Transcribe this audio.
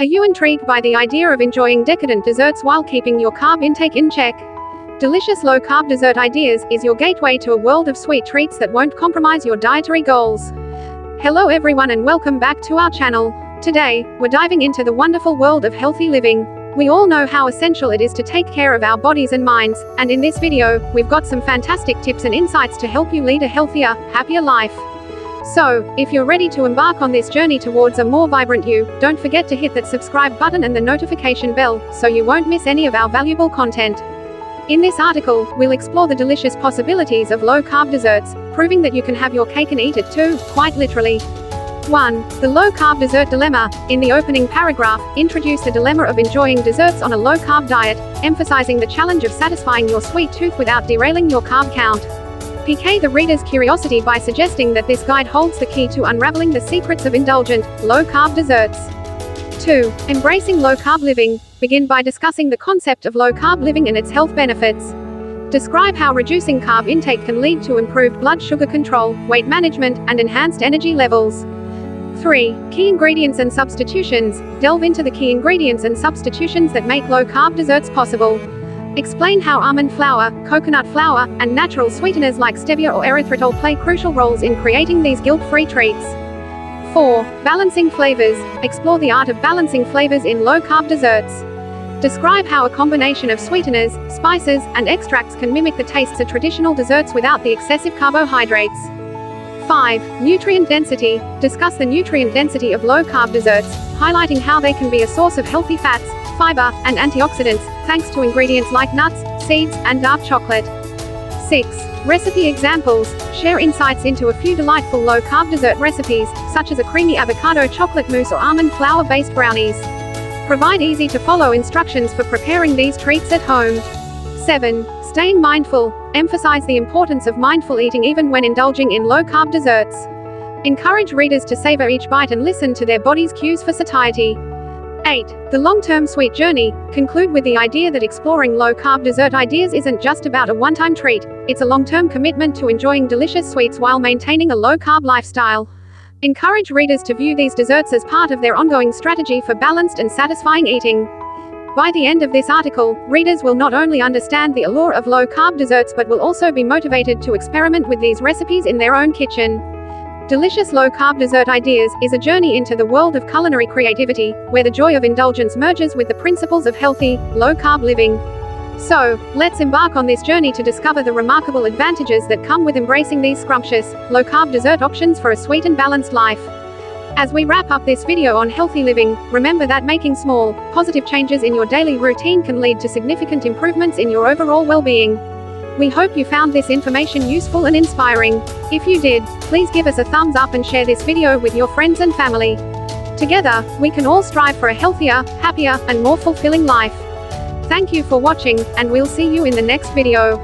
Are you intrigued by the idea of enjoying decadent desserts while keeping your carb intake in check? Delicious Low-Carb Dessert Ideas is your gateway to a world of sweet treats that won't compromise your dietary goals. Hello everyone and welcome back to our channel. Today, we're diving into the wonderful world of healthy living. We all know how essential it is to take care of our bodies and minds, and in this video, we've got some fantastic tips and insights to help you lead a healthier, happier life. So, if you're ready to embark on this journey towards a more vibrant you, don't forget to hit that subscribe button and the notification bell, so you won't miss any of our valuable content. In this article, we'll explore the delicious possibilities of low-carb desserts, proving that you can have your cake and eat it too, quite literally. 1. The low-carb dessert dilemma. In the opening paragraph, introduce the dilemma of enjoying desserts on a low-carb diet, emphasizing the challenge of satisfying your sweet tooth without derailing your carb count. Pique the reader's curiosity by suggesting that this guide holds the key to unraveling the secrets of indulgent, low-carb desserts. 2. Embracing low-carb living. Begin by discussing the concept of low-carb living and its health benefits. Describe how reducing carb intake can lead to improved blood sugar control, weight management, and enhanced energy levels. 3. Key ingredients and substitutions. Delve into the key ingredients and substitutions that make low-carb desserts possible. Explain how almond flour, coconut flour, and natural sweeteners like stevia or erythritol play crucial roles in creating these guilt-free treats. 4. Balancing flavors. Explore the art of balancing flavors in low-carb desserts. Describe how a combination of sweeteners, spices, and extracts can mimic the tastes of traditional desserts without the excessive carbohydrates. 5. Nutrient density. Discuss the nutrient density of low-carb desserts, highlighting how they can be a source of healthy fats, fiber, and antioxidants, thanks to ingredients like nuts, seeds, and dark chocolate. 6. Recipe examples. Share insights into a few delightful low-carb dessert recipes, such as a creamy avocado chocolate mousse or almond flour-based brownies. Provide easy-to-follow instructions for preparing these treats at home. 7. Staying mindful. Emphasize the importance of mindful eating even when indulging in low-carb desserts. Encourage readers to savor each bite and listen to their body's cues for satiety. 8. The long-term sweet journey. Conclude with the idea that exploring low-carb dessert ideas isn't just about a one-time treat, it's a long-term commitment to enjoying delicious sweets while maintaining a low-carb lifestyle. Encourage readers to view these desserts as part of their ongoing strategy for balanced and satisfying eating. By the end of this article, readers will not only understand the allure of low-carb desserts but will also be motivated to experiment with these recipes in their own kitchen. Delicious Low-Carb Dessert Ideas is a journey into the world of culinary creativity, where the joy of indulgence merges with the principles of healthy, low-carb living. So, let's embark on this journey to discover the remarkable advantages that come with embracing these scrumptious, low-carb dessert options for a sweet and balanced life. As we wrap up this video on healthy living, remember that making small, positive changes in your daily routine can lead to significant improvements in your overall well-being. We hope you found this information useful and inspiring. If you did, please give us a thumbs up and share this video with your friends and family. Together, we can all strive for a healthier, happier, and more fulfilling life. Thank you for watching, and we'll see you in the next video.